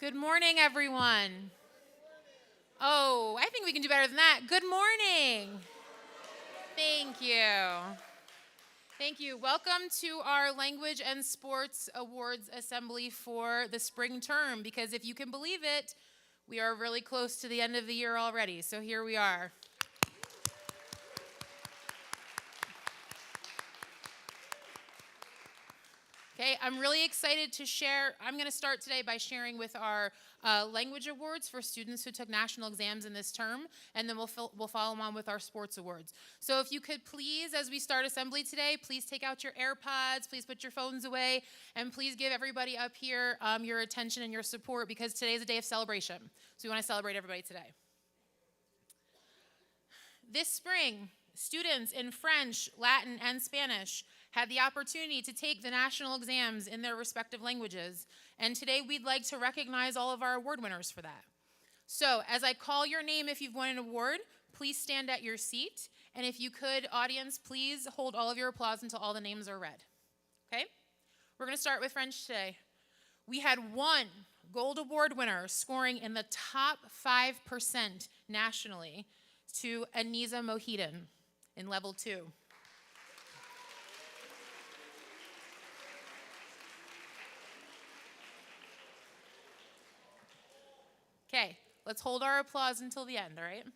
Good morning, everyone. Oh, I think we can do better than that. Good morning. Thank you. Thank you. Welcome to our Language and Sports Awards Assembly for the spring term, because if you can believe it, we are really close to the end of the year already. So here we are. Okay, I'm really excited to share. I'm going to start today by sharing with our language awards for students who took national exams in this term, and then we'll follow on with our sports awards. So if you could please, as we start assembly today, please take out your AirPods, please put your phones away, and please give everybody up here your attention and your support, because today is a day of celebration. So we want to celebrate everybody today. This spring, students in French, Latin, and Spanish had the opportunity to take the national exams in their respective languages, and today we'd like to recognize all of our award winners for that. So, as I call your name if you've won an award, please stand at your seat, and if you could, audience, please hold all of your applause until all the names are read. Okay? We're going to start with French today. We had one gold award winner scoring in the top 5% nationally to Aniza Mohidin in level 2. Okay, let's hold our applause until the end, all right?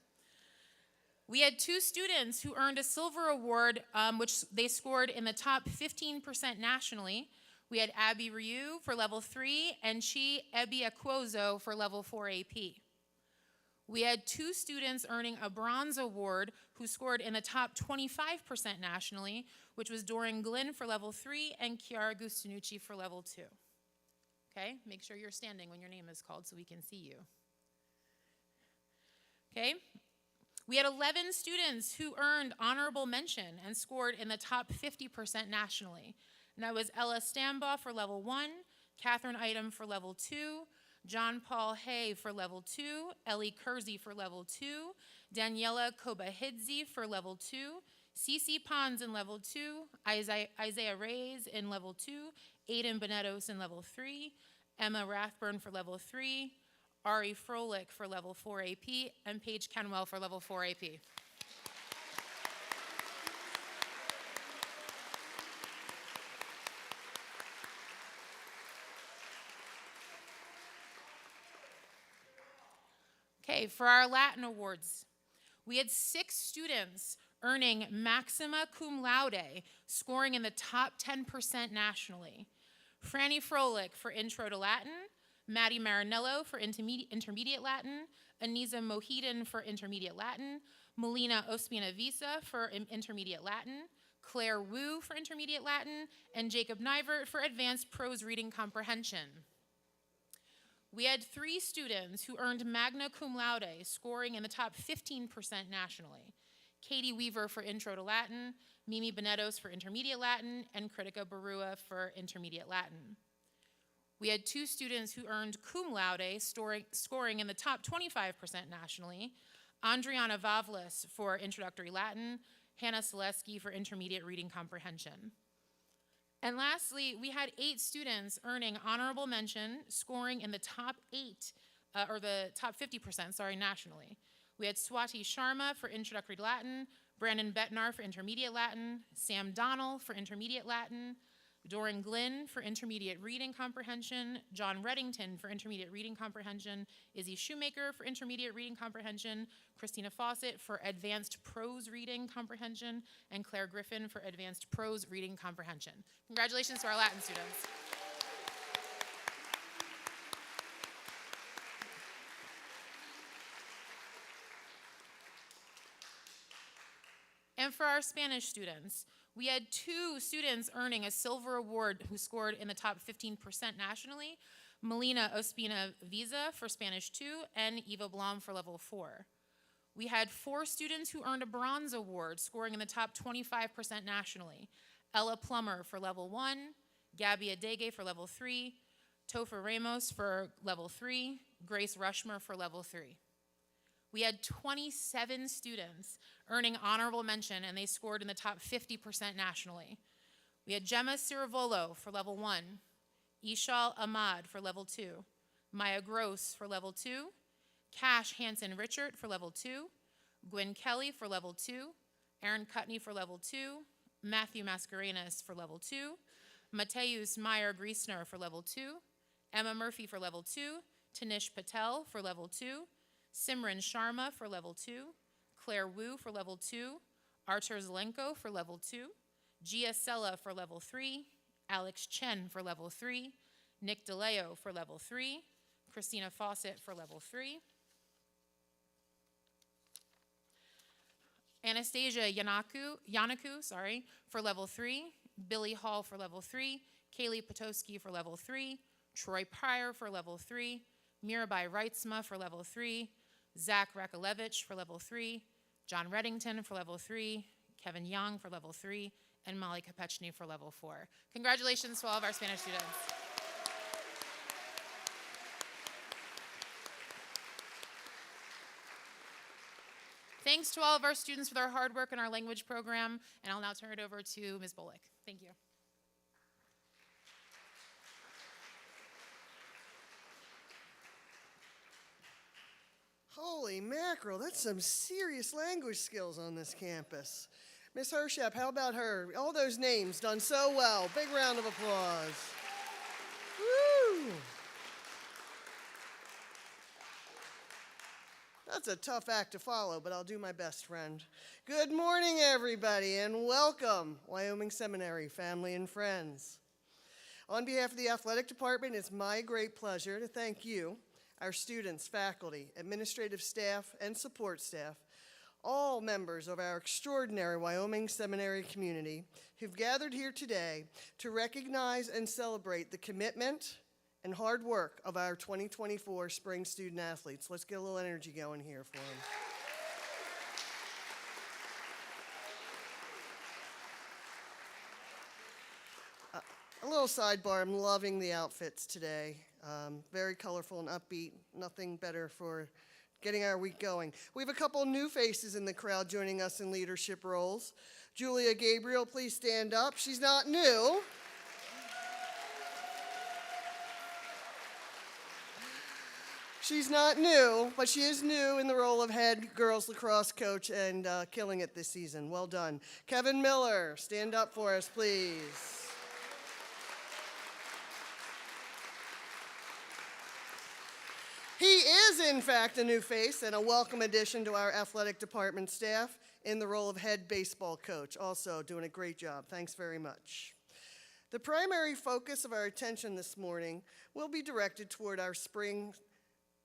We had two students who earned a silver award, which they scored in the top 15% nationally. We had Abby Ryu for level 3 and Chi Ebi Akwozo for level 4 AP. We had two students earning a bronze award who scored in the top 25% nationally, which was Doran Glynn for level 3 and Chiara Gustanucci for level 2. Okay, make sure you're standing when your name is called so we can see you. Okay, we had 11 students who earned honorable mention and scored in the top 50% nationally. And that was Ella Stambaugh for level 1, Catherine Item for level 2, John Paul Hay for level 2, Ellie Kersey for level 2, Daniela Kobahidze for level 2, Cece Pons in level 2, Isaiah Reyes in level 2, Aiden Benetos in level 3, Emma Rathburn for level 3, Ari Froelich for level 4 AP, and Paige Kenwell for level 4 AP. Okay, for our Latin awards, we had 6 students earning maxima cum laude, scoring in the top 10% nationally. Franny Froelich for Intro to Latin, Maddie Marinello for Intermediate Latin, Aniza Mohidin for Intermediate Latin, Melina Ospina-Visa for Intermediate Latin, Claire Wu for Intermediate Latin, and Jacob Nivert for Advanced Prose Reading Comprehension. We had 3 students who earned magna cum laude, scoring in the top 15% nationally. Katie Weaver for Intro to Latin, Mimi Benetos for Intermediate Latin, and Kritika Barua for Intermediate Latin. We had 2 students who earned cum laude, scoring in the top 25% nationally. Andriana Vavlis for Introductory Latin, Hannah Selesky for Intermediate Reading Comprehension. And lastly, we had 8 students earning honorable mention, scoring in the top 50%, nationally. We had Swati Sharma for Introductory Latin, Brandon Betnar for Intermediate Latin, Sam Donnell for Intermediate Latin, Doran Glynn for Intermediate Reading Comprehension, John Reddington for Intermediate Reading Comprehension, Izzy Shoemaker for Intermediate Reading Comprehension, Christina Fawcett for Advanced Prose Reading Comprehension, and Claire Griffin for Advanced Prose Reading Comprehension. Congratulations to our Latin students. And for our Spanish students, we had 2 students earning a silver award who scored in the top 15% nationally, Melina Ospina-Visa for Spanish 2 and Eva Blom for level 4. We had 4 students who earned a bronze award, scoring in the top 25% nationally, Ella Plummer for level 1, Gabby Adege for level 3, Topher Ramos for level 3, Grace Rushmer for level 3. We had 27 students earning honorable mention, and they scored in the top 50% nationally. We had Gemma Ciravolo for level 1, Ishal Ahmad for level 2, Maya Gross for level 2, Cash Hansen Richard for level 2, Gwen Kelly for level 2, Aaron Cutney for level 2, Matthew Mascarenas for level 2, Mateus Meyer Griesner for level 2, Emma Murphy for level 2, Tanish Patel for level 2, Simran Sharma for level 2, Claire Wu for level 2, Artur Zelenko for level 2, Gia Sella for level 3, Alex Chen for level 3, Nick DeLeo for level 3, Christina Fawcett for level 3, Anastasia Yanaku for level 3, Billy Hall for level 3, Kaylee Potosky for level 3, Troy Pryor for level 3, Mirabai Reitzma for level 3, Zach Rakalevich for level 3, John Reddington for level 3, Kevin Young for level 3, and Molly Kopechny for level 4. Congratulations to all of our Spanish students. Thanks to all of our students for their hard work in our language program, and I'll now turn it over to Ms. Bolick. Thank you. Holy mackerel, that's some serious language skills on this campus. Miss Hershep, how about her? All those names done so well. Big round of applause. Woo! That's a tough act to follow, but I'll do my best, friend. Good morning, everybody, and welcome, Wyoming Seminary family and friends. On behalf of the athletic department, it's my great pleasure to thank you, our students, faculty, administrative staff, and support staff, all members of our extraordinary Wyoming Seminary community who've gathered here today to recognize and celebrate the commitment and hard work of our 2024 spring student athletes. Let's get a little energy going here for them. A little sidebar, I'm loving the outfits today. Very colorful and upbeat, nothing better for getting our week going. We have a couple new faces in the crowd joining us in leadership roles. Julia Gabriel, please stand up. She's not new. She's not new, but she is new in the role of head girls lacrosse coach and killing it this season. Well done. Kevin Miller, stand up for us, please. He is, in fact, a new face and a welcome addition to our athletic department staff in the role of head baseball coach. Also doing a great job. Thanks very much. The primary focus of our attention this morning will be directed toward our spring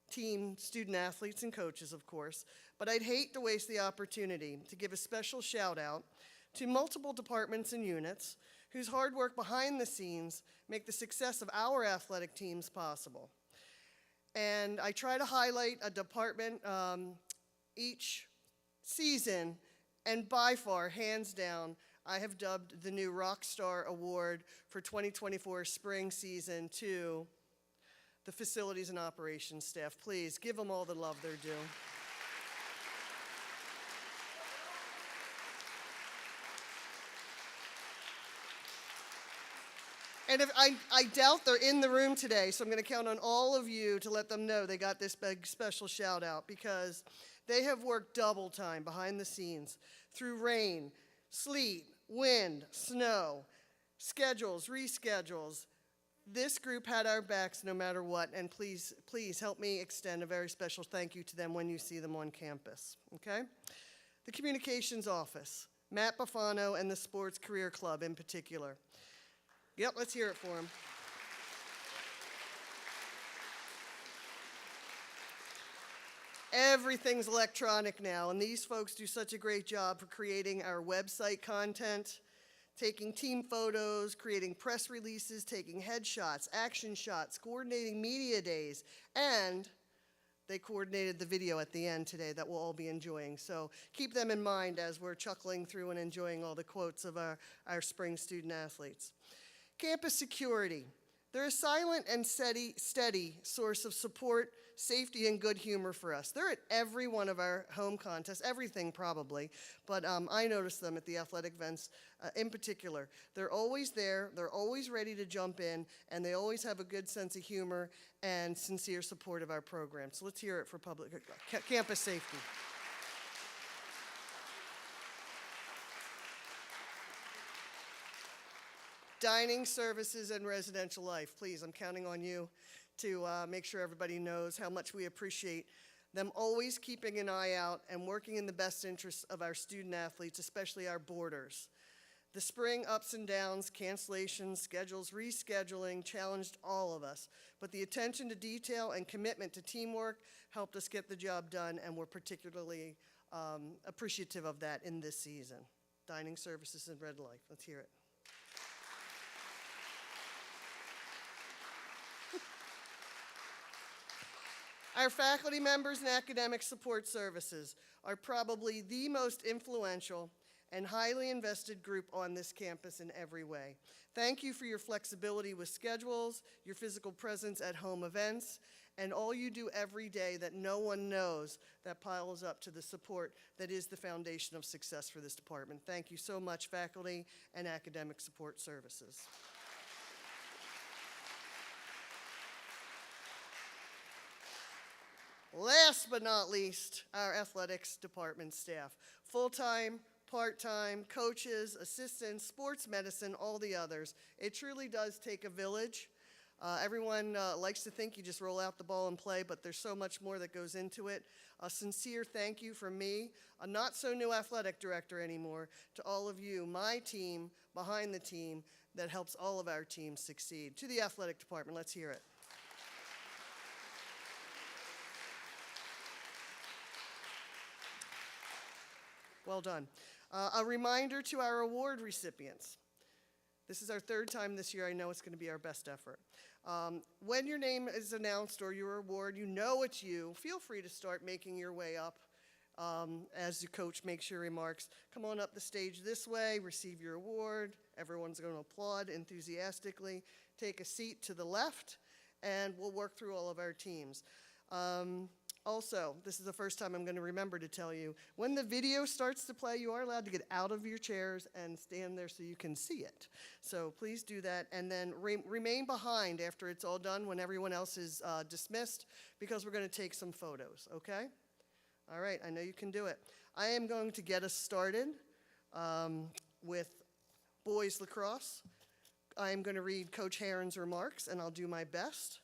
team student athletes and coaches, of course, but I'd hate to waste the opportunity to give a special shout out to multiple departments and units whose hard work behind the scenes make the success of our athletic teams possible. And I try to highlight a department each season, and by far, hands down, I have dubbed the new Rockstar Award for 2024 spring season to the facilities and operations staff. Please give them all the love they're due. And if I doubt they're in the room today, so I'm going to count on all of you to let them know they got this big special shout out, because they have worked double time behind the scenes through rain, sleet, wind, snow, schedules, reschedules. This group had our backs no matter what, and please help me extend a very special thank you to them when you see them on campus, okay? The communications office, Matt Bufano and the Sports Career Club in particular. Yep, let's hear it for him. Everything's electronic now, and these folks do such a great job for creating our website content, taking team photos, creating press releases, taking headshots, action shots, coordinating media days, and they coordinated the video at the end today that we'll all be enjoying. So keep them in mind as we're chuckling through and enjoying all the quotes of our spring student athletes. Campus security. They're a silent and steady source of support, safety, and good humor for us. They're at every one of our home contests, everything probably, but I notice them at the athletic events in particular. They're always there, they're always ready to jump in, and they always have a good sense of humor and sincere support of our program. So let's hear it for campus safety. Dining, services, and residential life. Please, I'm counting on you to make sure everybody knows how much we appreciate them always keeping an eye out and working in the best interests of our student athletes, especially our boarders. The spring ups and downs, cancellations, schedules, rescheduling challenged all of us, but the attention to detail and commitment to teamwork helped us get the job done, and we're particularly appreciative of that in this season. Dining, services, and red life. Let's hear it. Our faculty members and academic support services are probably the most influential and highly invested group on this campus in every way. Thank you for your flexibility with schedules, your physical presence at home events, and all you do every day that no one knows that piles up to the support that is the foundation of success for this department. Thank you so much, faculty and academic support services. Last but not least, our athletics department staff. Full-time, part-time, coaches, assistants, sports medicine, all the others. It truly does take a village. Everyone likes to think you just roll out the ball and play, but there's so much more that goes into it. A sincere thank you from me, a not-so-new athletic director anymore, to all of you, my team, behind the team, that helps all of our teams succeed. To the athletic department, let's hear it. Well done. A reminder to our award recipients. This is our third time this year. I know it's going to be our best effort. When your name is announced or your award, you know it's you. Feel free to start making your way up as the coach makes your remarks. Come on up the stage this way, receive your award. Everyone's going to applaud enthusiastically. Take a seat to the left, and we'll work through all of our teams. Also, this is the first time I'm going to remember to tell you, when the video starts to play, you are allowed to get out of your chairs and stand there so you can see it. So please do that, and then remain behind after it's all done when everyone else is dismissed, because we're going to take some photos, okay? All right, I know you can do it. I am going to get us started with boys lacrosse. I am going to read Coach Herron's remarks, and I'll do my best.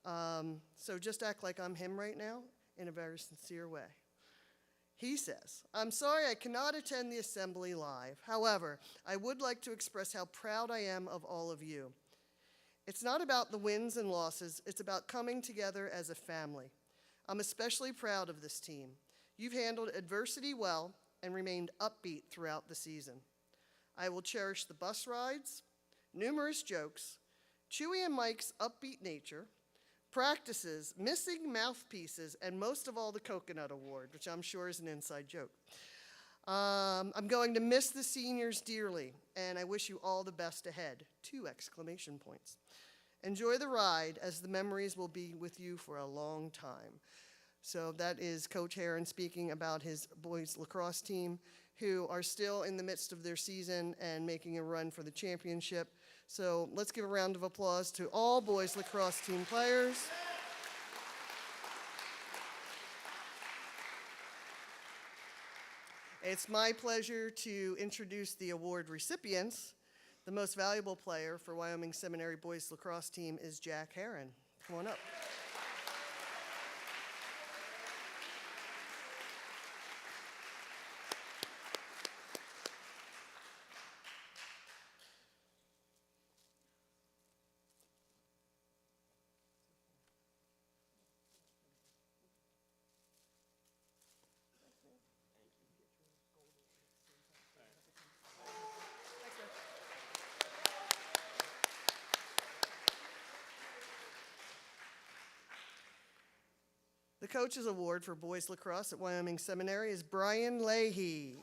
So just act like I'm him right now, in a very sincere way. He says, "I'm sorry I cannot attend the assembly live. However, I would like to express how proud I am of all of you. It's not about the wins and losses, it's about coming together as a family. I'm especially proud of this team. You've handled adversity well and remained upbeat throughout the season. I will cherish the bus rides, numerous jokes, Chewy and Mike's upbeat nature, practices, missing mouthpieces, and most of all, the Coconut Award, which I'm sure is an inside joke. I'm going to miss the seniors dearly, and I wish you all the best ahead. 2 exclamation points. Enjoy the ride, as the memories will be with you for a long time." So that is Coach Herron speaking about his boys lacrosse team, who are still in the midst of their season and making a run for the championship. So let's give a round of applause to all boys lacrosse team players. It's my pleasure to introduce the award recipients. The most valuable player for Wyoming Seminary boys lacrosse team is Jack Herron. Come on up. The Coach's Award for Boys Lacrosse at Wyoming Seminary is Brian Leahy.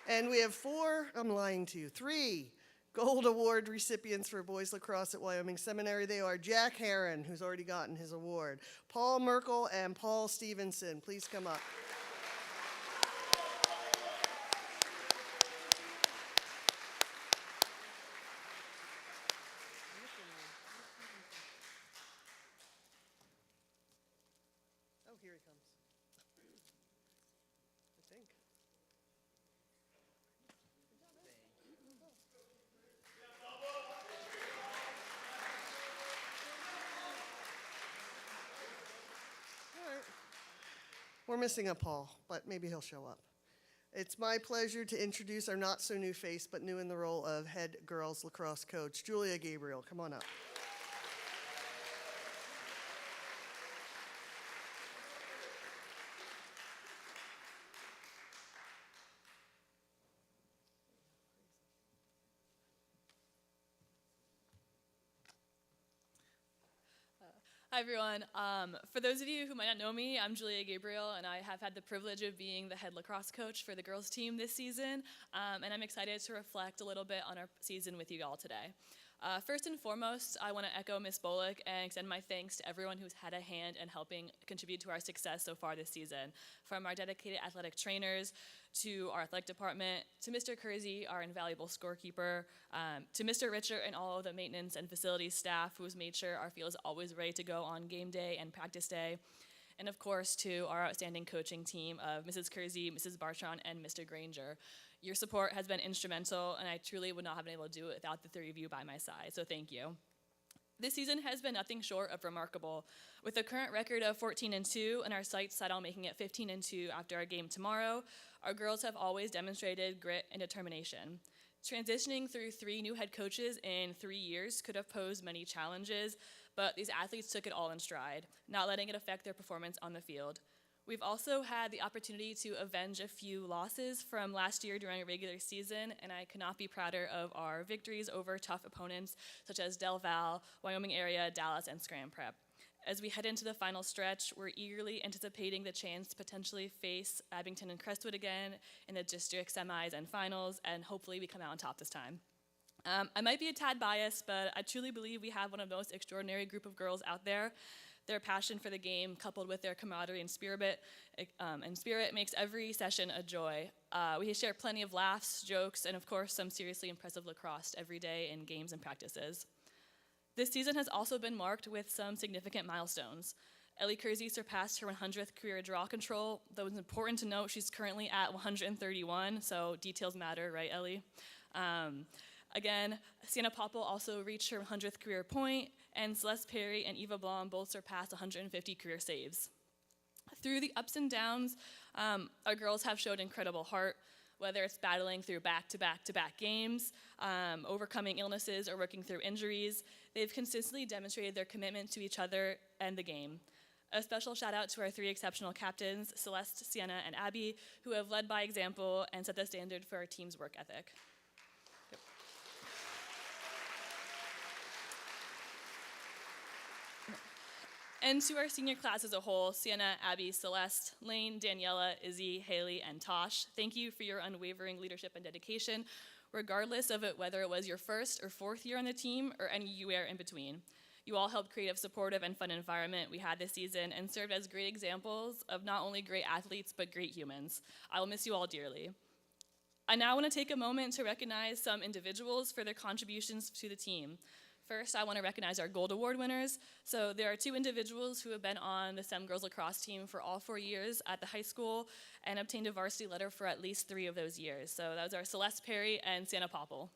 And we have 4, I'm lying to you, 3 Gold Award recipients for boys lacrosse at Wyoming Seminary. They are Jack Heron, who's already gotten his award, Paul Merkel, and Paul Stevenson. Please come up. Oh, here he comes. I think. All right. We're missing a Paul, but maybe he'll show up. It's my pleasure to introduce our not-so-new face, but new in the role of head girls lacrosse coach, Julia Gabriel. Come on up. Hi, everyone. For those of you who might not know me, I'm Julia Gabriel, and I have had the privilege of being the head lacrosse coach for the girls' team this season, and I'm excited to reflect a little bit on our season with you all today. First and foremost, I want to echo Ms. Bolick and extend my thanks to everyone who's had a hand in helping contribute to our success so far this season, from our dedicated athletic trainers to our athletic department, to Mr. Kersey, our invaluable scorekeeper, to Mr. Richer and all of the maintenance and facilities staff who has made sure our field is always ready to go on game day and practice day, and of course to our outstanding coaching team of Mrs. Kersey, Mrs. Bartron, and Mr. Granger. Your support has been instrumental, and I truly would not have been able to do it without the 3 of you by my side, so thank you. This season has been nothing short of remarkable. With a current record of 14-2 and our sights set on making it 15-2 after our game tomorrow, our girls have always demonstrated grit and determination. Transitioning through 3 new head coaches in 3 years could have posed many challenges, but these athletes took it all in stride, not letting it affect their performance on the field. We've also had the opportunity to avenge a few losses from last year during a regular season, and I could not be prouder of our victories over tough opponents such as Del Val, Wyoming area, Dallas, and Scram Prep. As we head into the final stretch, we're eagerly anticipating the chance to potentially face Abington and Crestwood again in the district semis and finals, and hopefully we come out on top this time. I might be a tad biased, but I truly believe we have one of the most extraordinary group of girls out there. Their passion for the game, coupled with their camaraderie and spirit, makes every session a joy. We share plenty of laughs, jokes, and of course, some seriously impressive lacrosse every day in games and practices. This season has also been marked with some significant milestones. Ellie Kersey surpassed her 100th career draw control, though it's important to note she's currently at 131, so details matter, right, Ellie? Again, Sienna Popple also reached her 100th career point, and Celeste Perry and Eva Blom both surpassed 150 career saves. Through the ups and downs, our girls have showed incredible heart, whether it's battling through back-to-back-to-back games, overcoming illnesses, or working through injuries. They've consistently demonstrated their commitment to each other and the game. A special shout out to our 3 exceptional captains, Celeste, Sienna, and Abby, who have led by example and set the standard for our team's work ethic. And to our senior class as a whole, Sienna, Abby, Celeste, Lane, Daniela, Izzy, Haley, and Tosh, thank you for your unwavering leadership and dedication, regardless of whether it was your 1st or 4th year on the team or any year in between. You all helped create a supportive and fun environment we had this season and served as great examples of not only great athletes, but great humans. I will miss you all dearly. I now want to take a moment to recognize some individuals for their contributions to the team. First, I want to recognize our Gold Award winners. So there are 2 individuals who have been on the SEM Girls Lacrosse team for all 4 years at the high school and obtained a varsity letter for at least 3 of those years. So that was our Celeste Perry and Sienna Popple.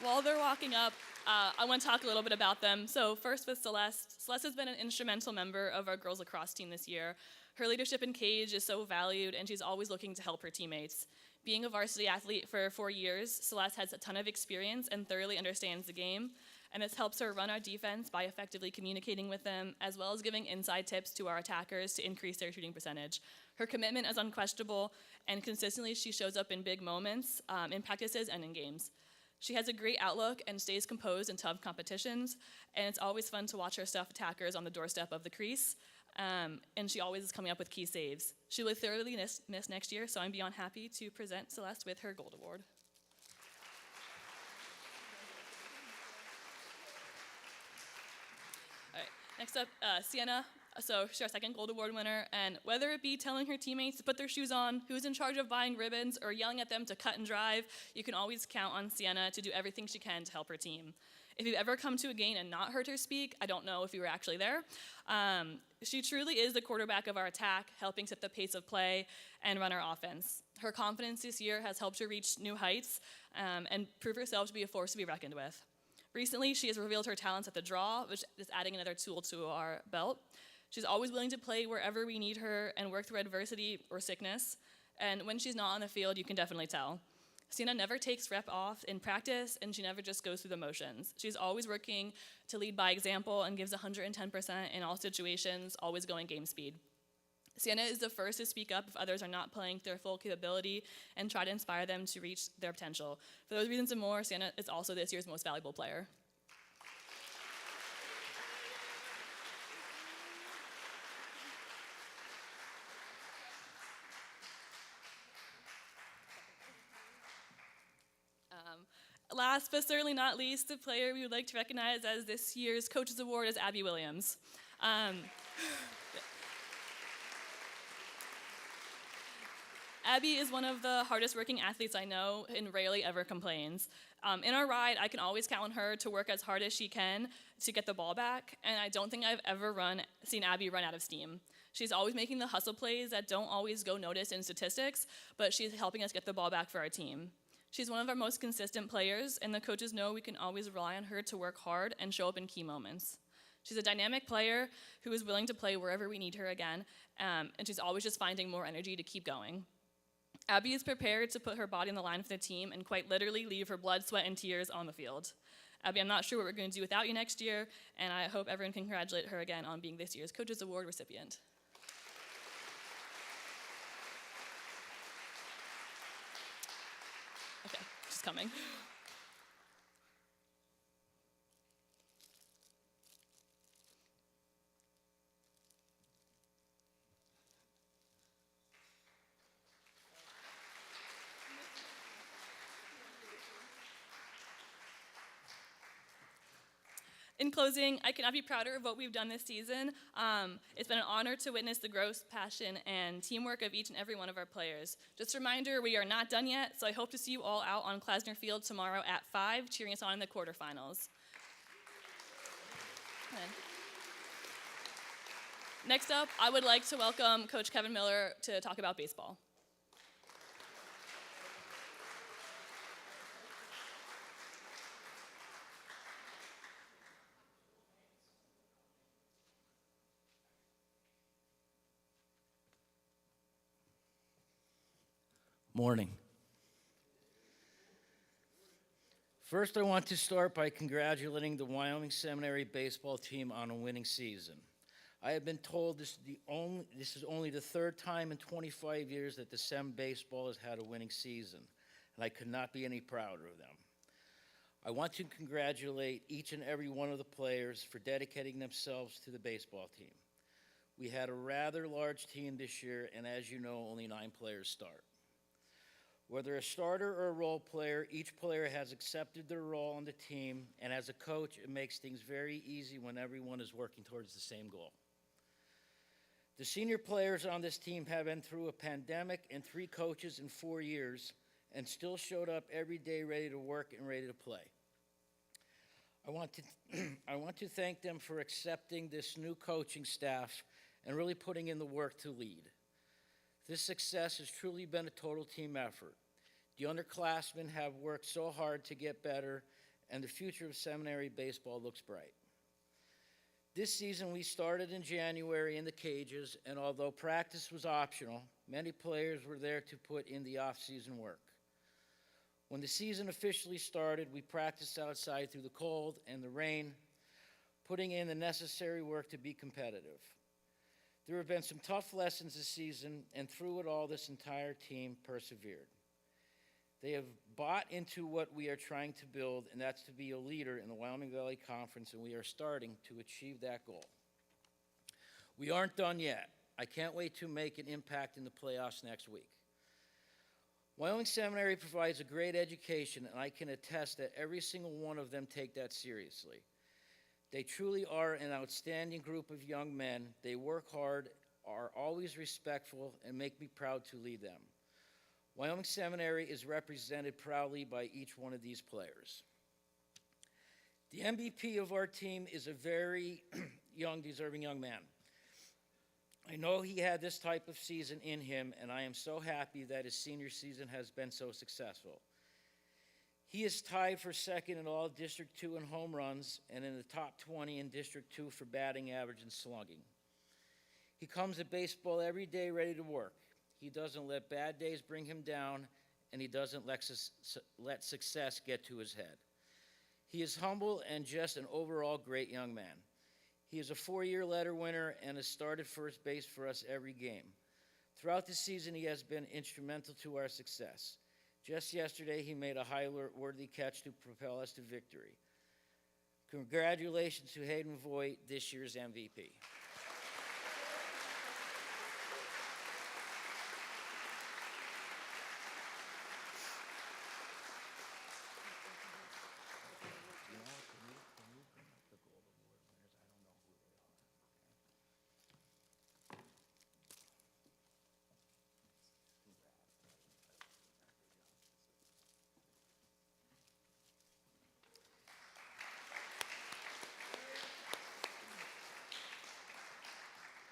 While they're walking up, I want to talk a little bit about them. So first with Celeste. Celeste has been an instrumental member of our girls lacrosse team this year. Her leadership in Cage is so valued, and she's always looking to help her teammates. Being a varsity athlete for 4 years, Celeste has a ton of experience and thoroughly understands the game, and this helps her run our defense by effectively communicating with them, as well as giving inside tips to our attackers to increase their shooting percentage. Her commitment is unquestionable, and consistently she shows up in big moments, in practices and in games. She has a great outlook and stays composed in tough competitions, and it's always fun to watch her stuff attackers on the doorstep of the crease. and she always is coming up with key saves. She will thoroughly miss next year, so I'm beyond happy to present Celeste with her Gold Award. All right, next up, Sienna. So she's our second Gold Award winner, and whether it be telling her teammates to put their shoes on, who's in charge of buying ribbons, or yelling at them to cut and drive, you can always count on Sienna to do everything she can to help her team. If you've ever come to a game and not heard her speak, I don't know if you were actually there. She truly is the quarterback of our attack, helping set the pace of play and run our offense. Her confidence this year has helped her reach new heights and prove herself to be a force to be reckoned with. Recently, she has revealed her talents at the draw, which is adding another tool to our belt. She's always willing to play wherever we need her and work through adversity or sickness. And when she's not on the field, you can definitely tell. Sienna never takes rep off in practice, and she never just goes through the motions. She's always working to lead by example and gives 110% in all situations, always going game speed. Sienna is the first to speak up if others are not playing to their full capability and try to inspire them to reach their potential. For those reasons and more, Sienna is also this year's most valuable player. Last but certainly not least, the player we would like to recognize as this year's Coaches Award is Abby Williams. Abby is one of the hardest working athletes I know and rarely ever complains. In our ride, I can always count on her to work as hard as she can to get the ball back, and I don't think I've ever seen Abby run out of steam. She's always making the hustle plays that don't always go noticed in statistics, but she's helping us get the ball back for our team. She's one of our most consistent players, and the coaches know we can always rely on her to work hard and show up in key moments. She's a dynamic player who is willing to play wherever we need her again, and she's always just finding more energy to keep going. Abby is prepared to put her body on the line for the team and quite literally leave her blood, sweat, and tears on the field. Abby, I'm not sure what we're going to do without you next year, and I hope everyone can congratulate her again on being this year's Coaches Award recipient. Okay, she's coming. In closing, I cannot be prouder of what we've done this season. It's been an honor to witness the growth, passion, and teamwork of each and every one of our players. Just a reminder, we are not done yet, so I hope to see you all out on Klasner Field tomorrow at 5, cheering us on in the quarterfinals. Next up, I would like to welcome Coach Kevin Miller to talk about baseball. Morning. First, I want to start by congratulating the Wyoming Seminary baseball team on a winning season. I have been told this is only the third time in 25 years that the Sem baseball has had a winning season, and I could not be any prouder of them. I want to congratulate each and every one of the players for dedicating themselves to the baseball team. We had a rather large team this year, and as you know, only 9 players start. Whether a starter or a role player, each player has accepted their role on the team, and as a coach, it makes things very easy when everyone is working towards the same goal. The senior players on this team have been through a pandemic and 3 coaches in 4 years, and still showed up every day ready to work and ready to play. I want to thank them for accepting this new coaching staff and really putting in the work to lead. This success has truly been a total team effort. The underclassmen have worked so hard to get better, and the future of seminary baseball looks bright. This season, we started in January in the cages, and although practice was optional, many players were there to put in the off-season work. When the season officially started, we practiced outside through the cold and the rain, putting in the necessary work to be competitive. There have been some tough lessons this season, and through it all, this entire team persevered. They have bought into what we are trying to build, and that's to be a leader in the Wyoming Valley Conference, and we are starting to achieve that goal. We aren't done yet. I can't wait to make an impact in the playoffs next week. Wyoming Seminary provides a great education, and I can attest that every single one of them take that seriously. They truly are an outstanding group of young men. They work hard, are always respectful, and make me proud to lead them. Wyoming Seminary is represented proudly by each one of these players. The MVP of our team is a very deserving young man. I know he had this type of season in him, and I am so happy that his senior season has been so successful. He is tied for second in all District 2 in home runs and in the top 20 in District 2 for batting average and slugging. He comes to baseball every day ready to work. He doesn't let bad days bring him down, and he doesn't let success get to his head. He is humble and just an overall great young man. He is a 4-year letter winner and has started first base for us every game. Throughout the season, he has been instrumental to our success. Just yesterday, he made a high-worthy catch to propel us to victory. Congratulations to Hayden Voigt, this year's MVP.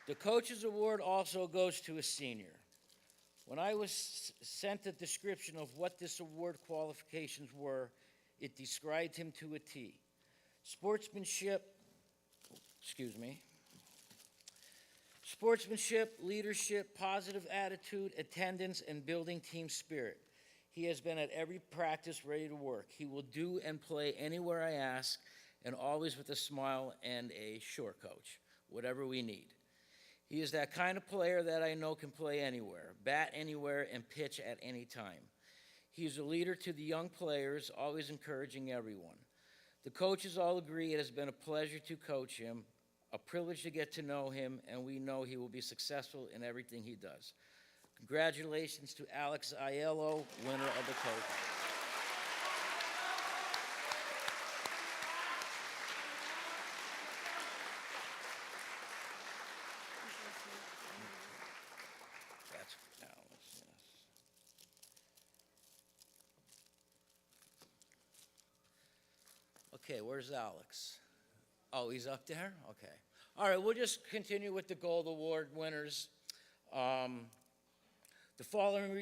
The Coach's Award also goes to a senior. When I was sent the description of what this award qualifications were, it described him to a T. Sportsmanship, leadership, positive attitude, attendance, and building team spirit. He has been at every practice ready to work. He will do and play anywhere I ask, and always with a smile and a "sure, coach," whatever we need. He is that kind of player that I know can play anywhere, bat anywhere, and pitch at any time. He is a leader to the young players, always encouraging everyone. The coaches all agree it has been a pleasure to coach him, a privilege to get to know him, and we know he will be successful in everything he does. Congratulations to Alex Aiello, winner of the coach. That's Alex, yes. Okay, where's Alex? Oh, he's up there? Okay. All right, we'll just continue with the Gold Award winners. The following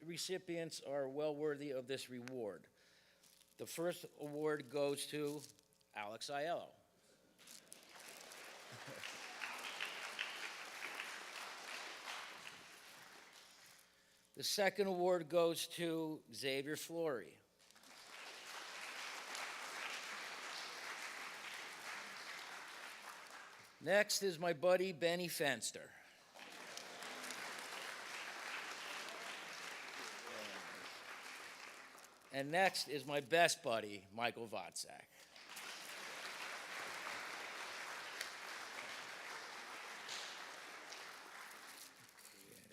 recipients are well worthy of this reward. The first award goes to Alex Aiello. The second award goes to Xavier Flory. Next is my buddy Benny Fenster. And next is my best buddy, Michael Vatsak.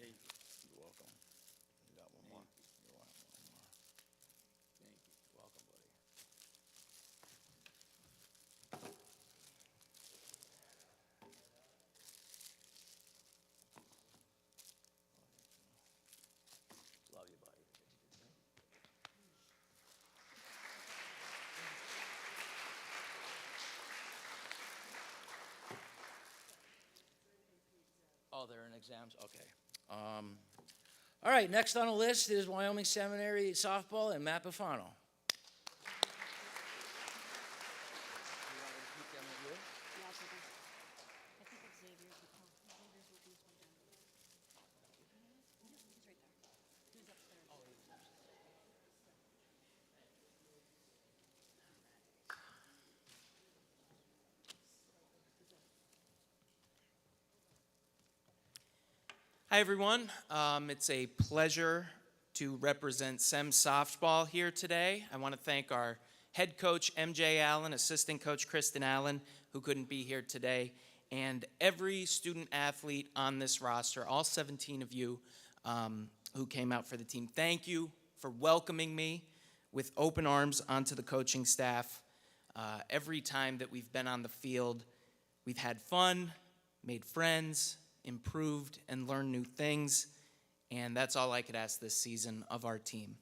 Hey, you're welcome. You got one more? You want one more? Thank you. Welcome, buddy. Love you, buddy. Oh, they're in exams? Okay. All right, next on the list is Wyoming Seminary softball and Matt Bufano. Hi, everyone. It's a pleasure to represent SEM softball here today. I want to thank our head coach, MJ Allen, assistant coach, Kristen Allen, who couldn't be here today, and every student athlete on this roster, all 17 of you who came out for the team. Thank you for welcoming me with open arms onto the coaching staff. Every time that we've been on the field, we've had fun, made friends, improved, and learned new things, and that's all I could ask this season of our team.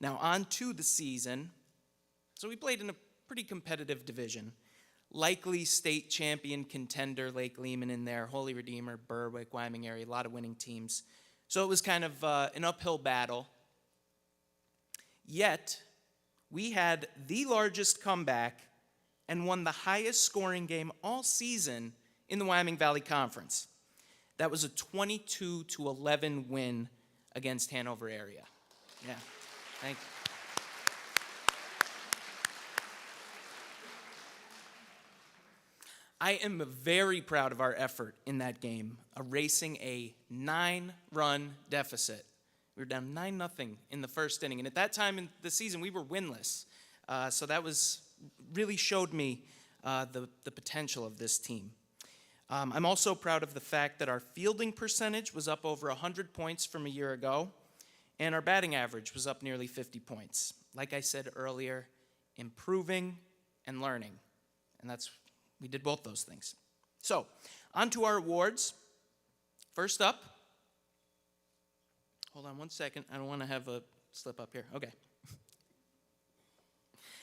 Now on to the season. So we played in a pretty competitive division. Likely state champion contender, Lake Lehman in there, Holy Redeemer, Berwick, Wyoming area, a lot of winning teams. So it was kind of an uphill battle. Yet, we had the largest comeback and won the highest scoring game all season in the Wyoming Valley Conference. That was a 22-11 win against Hanover area. Yeah, thank you. I am very proud of our effort in that game, erasing a 9-run deficit. We were down 9-0 in the first inning, and at that time in the season, we were winless. So that really showed me the potential of this team. I'm also proud of the fact that our fielding percentage was up over 100 points from a year ago, and our batting average was up nearly 50 points. Like I said earlier, improving and learning, and we did both those things. So, on to our awards. First up, hold on one second. I don't want to have a slip up here. Okay.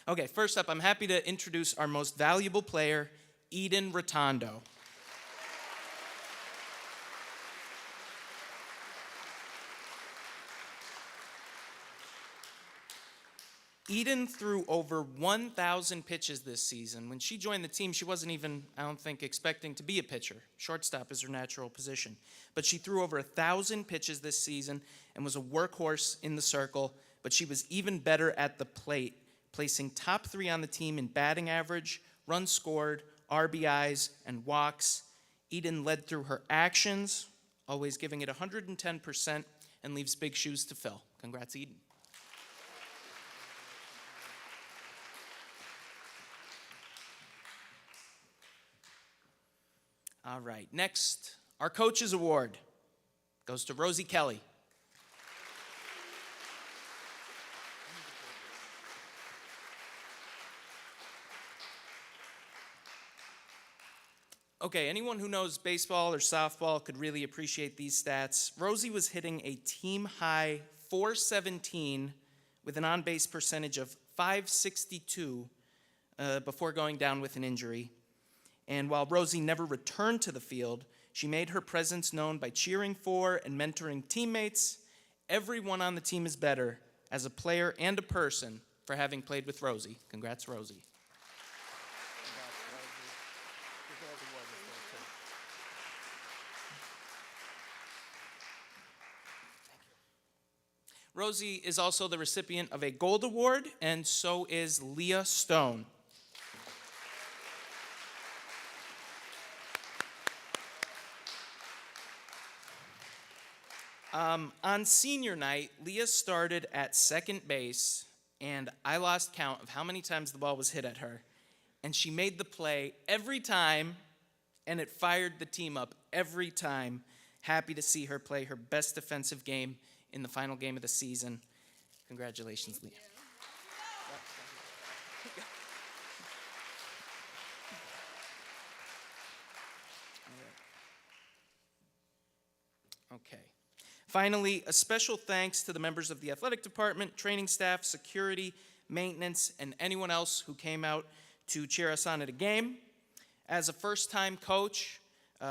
Okay, first up, I'm happy to introduce our most valuable player, Eden Rotondo. Eden threw over 1,000 pitches this season. When she joined the team, she wasn't even, I don't think, expecting to be a pitcher. Shortstop is her natural position. But she threw over 1,000 pitches this season and was a workhorse in the circle, but she was even better at the plate, placing top 3 on the team in batting average, runs scored, RBIs, and walks. Eden led through her actions, always giving it 110%, and leaves big shoes to fill. Congrats, Eden. All right, next, our Coaches Award goes to Rosie Kelly. Okay, anyone who knows baseball or softball could really appreciate these stats. Rosie was hitting a team-high .417 with an on-base percentage of .562 before going down with an injury. And while Rosie never returned to the field, she made her presence known by cheering for and mentoring teammates. Everyone on the team is better as a player and a person for having played with Rosie. Congrats, Rosie. Rosie is also the recipient of a Gold Award, and so is Leah Stone. On senior night, Leah started at second base, and I lost count of how many times the ball was hit at her. And she made the play every time, and it fired the team up every time. Happy to see her play her best defensive game in the final game of the season. Congratulations, Leah. Okay. Finally, a special thanks to the members of the athletic department, training staff, security, maintenance, and anyone else who came out to cheer us on at a game. As a first-time coach,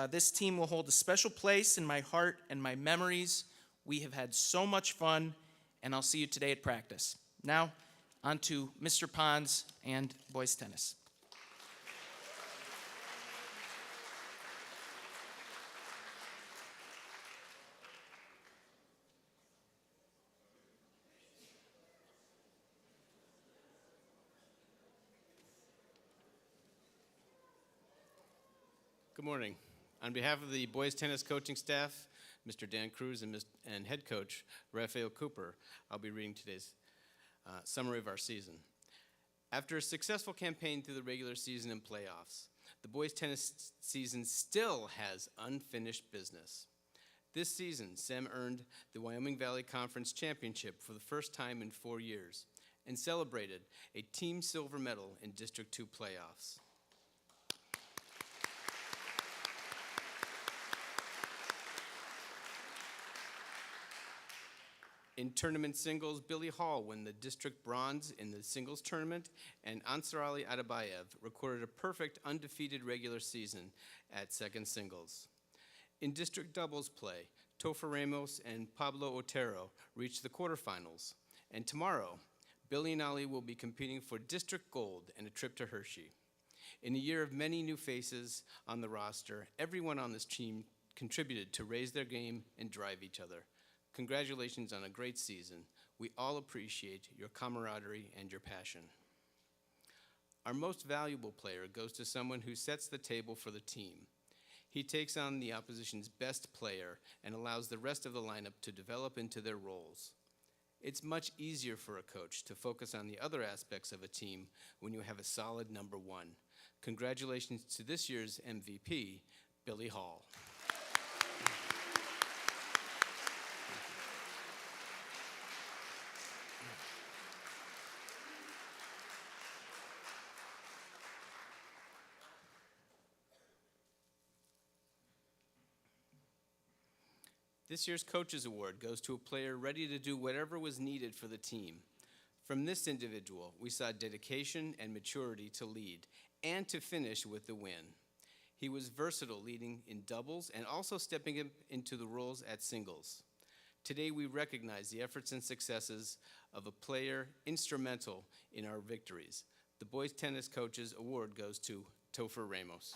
this team will hold a special place in my heart and my memories. We have had so much fun, and I'll see you today at practice. Now, on to Mr. Pons and boys tennis. Good morning. On behalf of the boys tennis coaching staff, Mr. Dan Cruz and head coach Raphael Cooper, I'll be reading today's summary of our season. After a successful campaign through the regular season and playoffs, the the boys tennis season still has unfinished business. This season, Sem earned the Wyoming Valley Conference Championship for the first time in 4 years and celebrated a team silver medal in District 2 playoffs. In tournament singles, Billy Hall won the district bronze in the singles tournament, and Ansarali Adabayev recorded a perfect undefeated regular season at second singles. In district doubles play, Topher Ramos and Pablo Otero reached the quarterfinals, and tomorrow, Billy and Ali will be competing for district gold and a trip to Hershey. In a year of many new faces on the roster, everyone on this team contributed to raise their game and drive each other. Congratulations on a great season. We all appreciate your camaraderie and your passion. Our most valuable player goes to someone who sets the table for the team. He takes on the opposition's best player and allows the rest of the lineup to develop into their roles. It's much easier for a coach to focus on the other aspects of a team when you have a solid number one. Congratulations to this year's MVP, Billy Hall. This year's Coaches Award goes to a player ready to do whatever was needed for the team. From this individual, we saw dedication and maturity to lead and to finish with the win. He was versatile, leading in doubles and also stepping into the roles at singles. Today, we recognize the efforts and successes of a player instrumental in our victories. The Boys Tennis Coaches Award goes to Topher Ramos.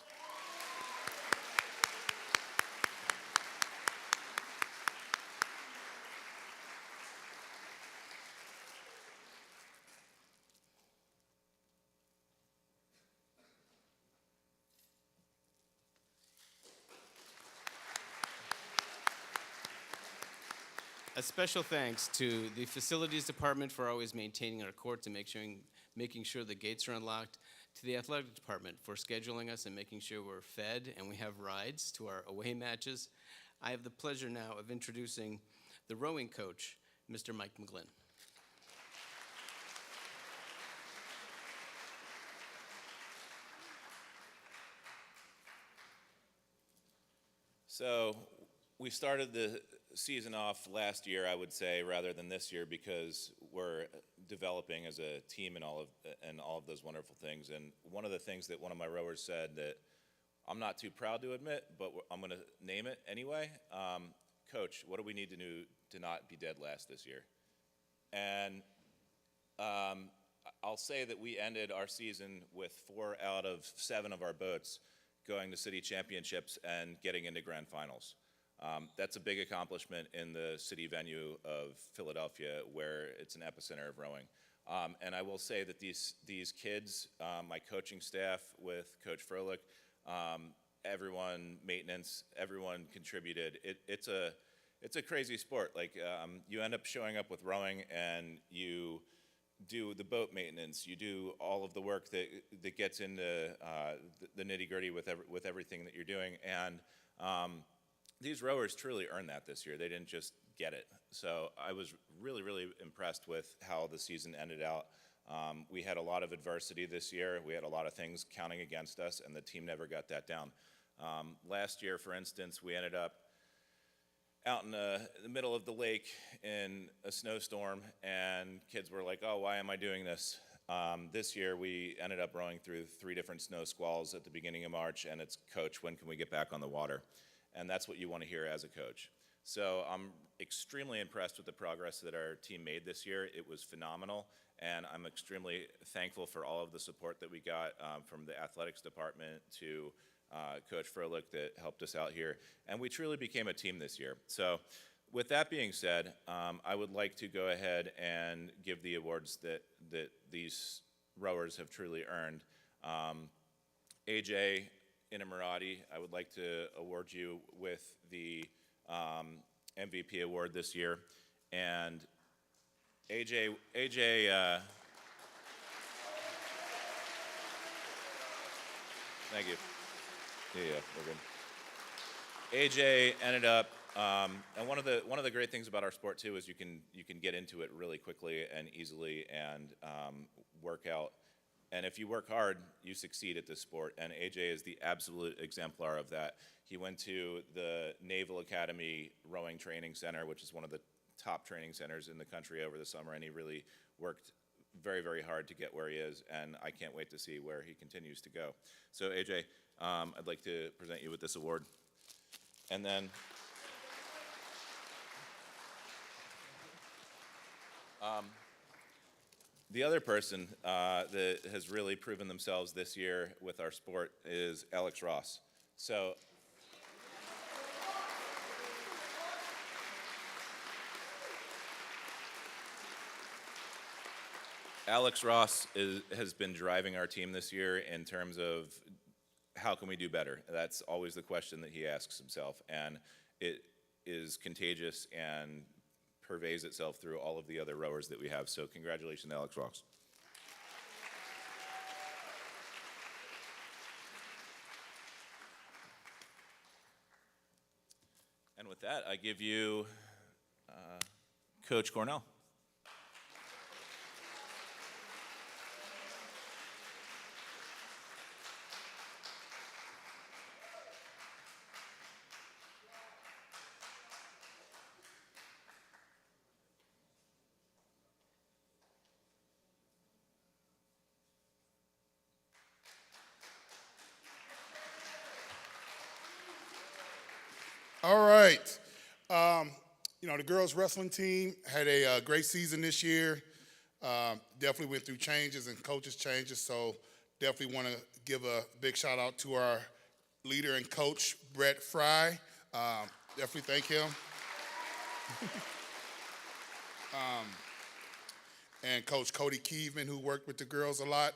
A special thanks to the facilities department for always maintaining our courts and making sure the gates are unlocked, to the athletic department for scheduling us and making sure we're fed and we have rides to our away matches. I have the pleasure now of introducing the rowing coach, Mr. Mike McGlynn. So we started the season off last year, I would say, rather than this year, because we're developing as a team and all of those wonderful things. And one of the things that one of my rowers said that I'm not too proud to admit, but I'm going to name it anyway. Coach, what do we need to do to not be dead last this year? And I'll say that we ended our season with 4 out of 7 of our boats going to city championships and getting into grand finals. That's a big accomplishment in the city venue of Philadelphia, where it's an epicenter of rowing. And I will say that these kids, my coaching staff with Coach Froelich, everyone, maintenance, everyone contributed. It's a crazy sport. Like you end up showing up with rowing, and you do the boat maintenance. You do all of the work that gets into the nitty gritty with everything that you're doing. And these rowers truly earned that this year. They didn't just get it. So I was really, really impressed with how the season ended out. We had a lot of adversity this year. We had a lot of things counting against us, and the team never got that down. Last year, for instance, we ended up out in the middle of the lake in a snowstorm, and kids were like, oh, why am I doing this? This year, we ended up rowing through 3 different snow squalls at the beginning of March, and it's, Coach, when can we get back on the water? And that's what you want to hear as a coach. So I'm extremely impressed with the progress that our team made this year. It was phenomenal, and I'm extremely thankful for all of the support that we got from the athletics department to Coach Froelich that helped us out here. And we truly became a team this year. So with that being said, I would like to go ahead and give the awards that these rowers have truly earned. AJ Inamarati, I would like to award you with the MVP award this year. And AJ, thank you. Yeah, we're good. AJ ended up, and one of the great things about our sport too is you can get into it really quickly and easily and work out. And if you work hard, you succeed at this sport. And AJ is the absolute exemplar of that. He went to the Naval Academy Rowing Training Center, which is one of the top training centers in the country over the summer, and he really worked very, very hard to get where he is, and I can't wait to see where he continues to go. So AJ, I'd like to present you with this award. And then the other person that has really proven themselves this year with our sport is Alex Ross. So Alex Ross has been driving our team this year in terms of how can we do better? That's always the question that he asks himself, and it is contagious and pervades itself through all of the other rowers that we have. So congratulations, Alex Ross. And with that, I give you Coach Cornell. All right. The girls wrestling team had a great season this year. Definitely went through changes and coaches changes, so definitely want to give a big shout out to our leader and coach, Brett Fry. Definitely thank him. And Coach Cody Keevan, who worked with the girls a lot.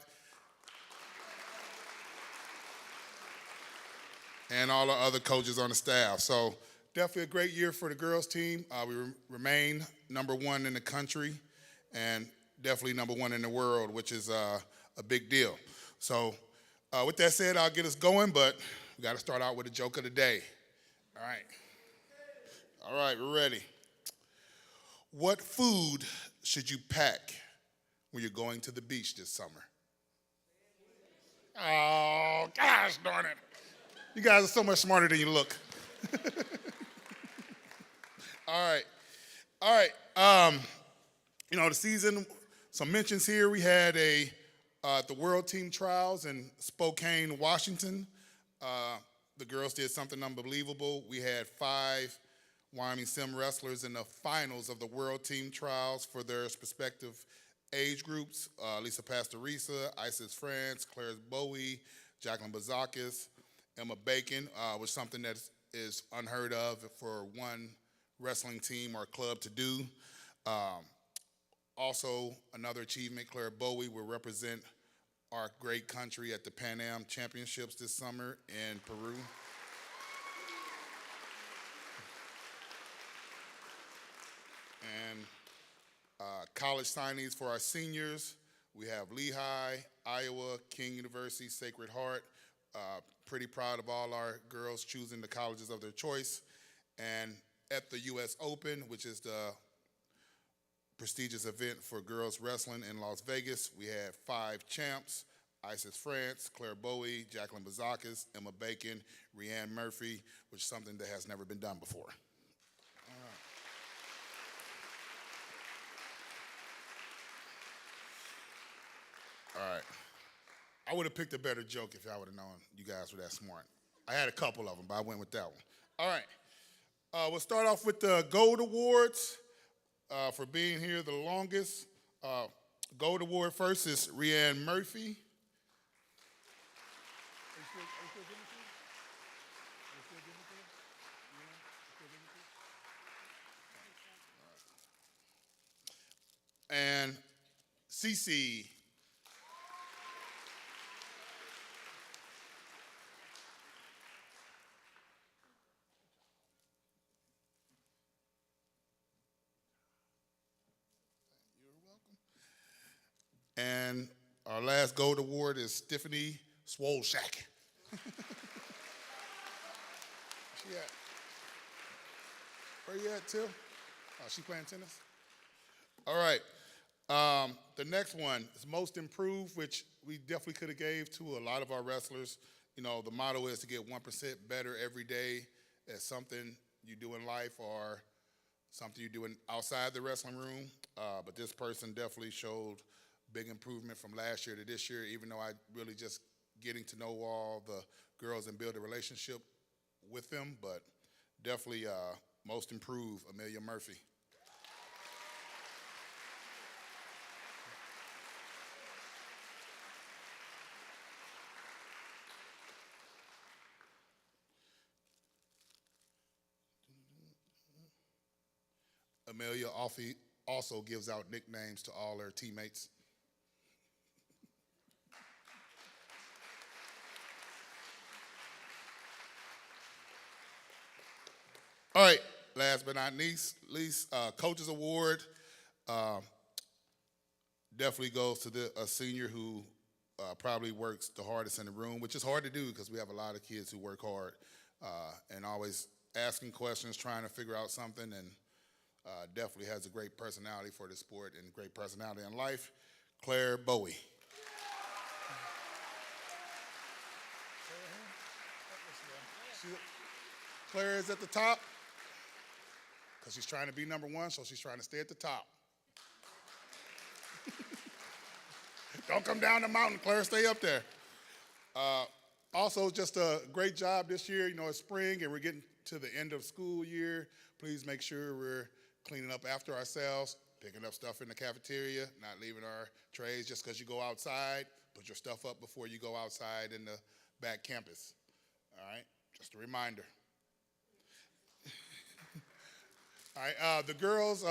And all the other coaches on the staff. So definitely a great year for the girls team. We remain #1 in the country and definitely #1 in the world, which is a big deal. So with that said, I'll get us going, but we got to start out with a joke of the day. All right. All right, we're ready. What food should you pack when you're going to the beach this summer? Oh, gosh darn it. You guys are so much smarter than you look. All right. The season, some mentions here. We had the World Team Trials in Spokane, Washington. The girls did something unbelievable. We had 5 Wyoming Sim wrestlers in the finals of the World Team Trials for their respective age groups. Lisa Pastoriza, Isis France, Claire Bowie, Jacqueline Bazakis, Emma Bacon, was something that is unheard of for one wrestling team or club to do. Also, another achievement, Claire Bowie will represent our great country at the Pan Am Championships this summer in Peru. And college signees for our seniors, we have Lehigh, Iowa, King University, Sacred Heart. Pretty proud of all our girls choosing the colleges of their choice. And at the U.S. Open, which is the prestigious event for girls wrestling in Las Vegas, we had 5 champs: Isis France, Claire Bowie, Jacqueline Bazakis, Emma Bacon, Rhianne Murphy, which is something that has never been done before. All right. I would have picked a better joke if I would have known you guys were that smart. I had a couple of them, but I went with that one. All right. We'll start off with the Gold Awards for being here the longest. Gold Award first is Rhianne Murphy. And Cece. And our last gold award is Stephanie Swolshak. she at? Where you at, Till? Oh, she playing tennis? All right. The next one is most improved, which we definitely could have gave to a lot of our wrestlers. You know, the motto is to get 1% better every day at something you do in life or something you do outside the wrestling room. But this person definitely showed big improvement from last year to this year, even though I really just getting to know all the girls and build a relationship with them. But definitely most improved, Amelia Murphy. Amelia also gives out nicknames to all her teammates. All right, last but not least, Coaches Award definitely goes to a senior who probably works the hardest in the room, which is hard to do because we have a lot of kids who work hard and always asking questions, trying to figure out something, and definitely has a great personality for the sport and great personality in life, Claire Bowie. Claire is at the top because she's trying to be number one, so she's trying to stay at the top. Don't come down the mountain, Claire, stay up there. Also, just a great job this year. You know, it's spring and we're getting to the end of school year. Please make sure we're cleaning up after ourselves, picking up stuff in the cafeteria, not leaving our trays just because you go outside. Put your stuff up before you go outside in the back campus. All right, just a reminder. All right, the girls,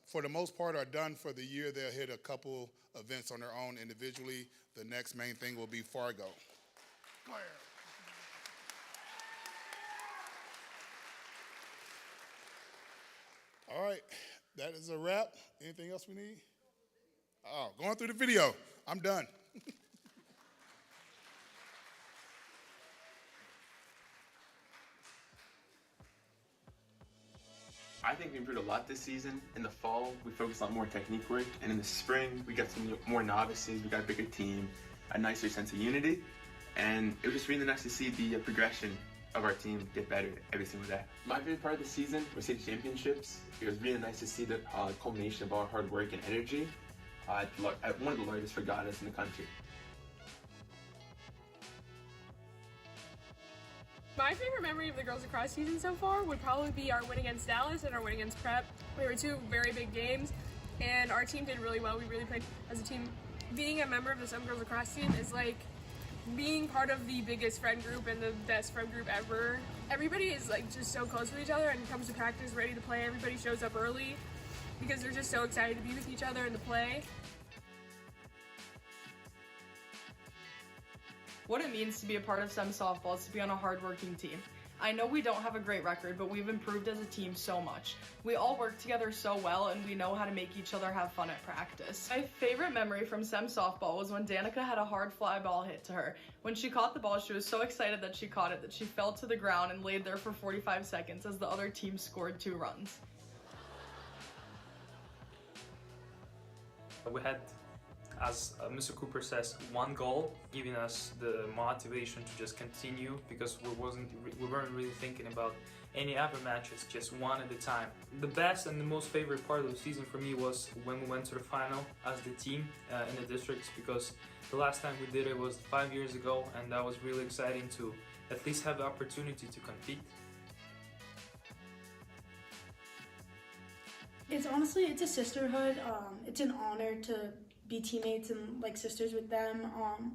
for the most part, are done for the year. They'll hit a couple events on their own individually. The next main thing will be Fargo. Claire. All right, that is a wrap. Anything else we need? Oh, going through the video. I'm done. I think we improved a lot this season. In the fall, we focused on more technique work, and in the spring, we got some more novices, we got a bigger team, a nicer sense of unity, and it was just really nice to see the progression of our team get better every single day. My favorite part of the season was city championships. It was really nice to see the culmination of our hard work and energy at one of the largest regattas in the country. My favorite memory of the girls lacrosse season so far would probably be our win against Dallas and our win against Prep. They were two very big games, and our team did really well. We really played as a team. Being a member of the Some Girls Lacrosse team is like being part of the biggest friend group and the best friend group ever. Everybody is like just so close with each other and comes to practice ready to play. Everybody shows up early because they're just so excited to be with each other and to play. What it means to be a part of SEM softball is to be on a hard-working team. I know we don't have a great record, but we've improved as a team so much. We all work together so well, and we know how to make each other have fun at practice. My favorite memory from SEM softball was when Danica had a hard fly ball hit to her. When she caught the ball, she was so excited that she caught it that she fell to the ground and laid there for 45 seconds as the other team scored 2 runs. We had, as Mr. Cooper says, one goal, giving us the motivation to just continue because we weren't really thinking about any other matches, just one at a time. The best and the most favorite part of the season for me was when we went to the final as the team in the districts, because the last time we did it was 5 years ago, and that was really exciting to at least have the opportunity to compete. It's a sisterhood. It's an honor to be teammates and like sisters with them.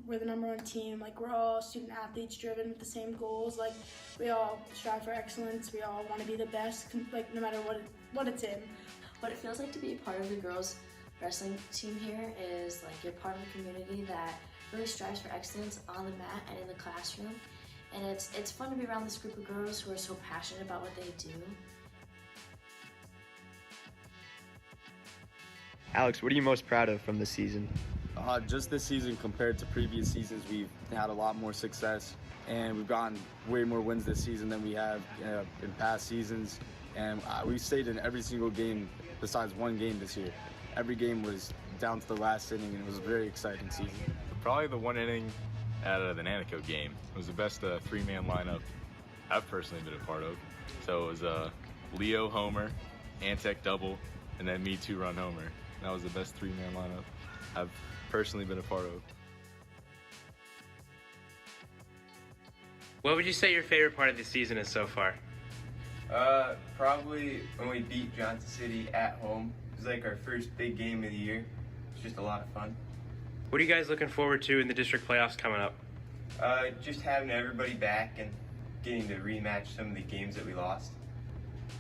We're the #1 team. Like, we're all student athletes driven with the same goals. Like, we all strive for excellence. We all want to be the best, like no matter what it's in. What it feels like to be a part of the girls wrestling team here is like you're part of a community that really strives for excellence on the mat and in the classroom. And it's fun to be around this group of girls who are so passionate about what they do. Alex, what are you most proud of from this season? Just this season compared to previous seasons, we've had a lot more success. and we've gotten way more wins this season than we have in past seasons. And we stayed in every single game besides one game this year. Every game was down to the last inning, and it was a very exciting season. Probably the one inning out of the Nanaco game. It was the best three-man lineup I've personally been a part of. So it was Leo homer, Antec double, and then me 2-run homer. That was the best three-man lineup I've personally been a part of. What would you say your favorite part of the season is so far? Probably when we beat Johnson City at home. It was like our first big game of the year. It's just a lot of fun. What are you guys looking forward to in the district playoffs coming up? Just having everybody back and getting to rematch some of the games that we lost.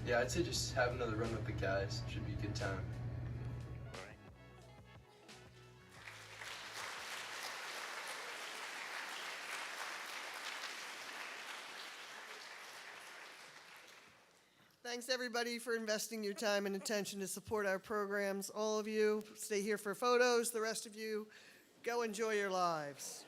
Yeah, I'd say just have another run with the guys. Should be a good time. Thanks, everybody, for investing your time and attention to support our programs. All of you, stay here for photos. The rest of you, go enjoy your lives.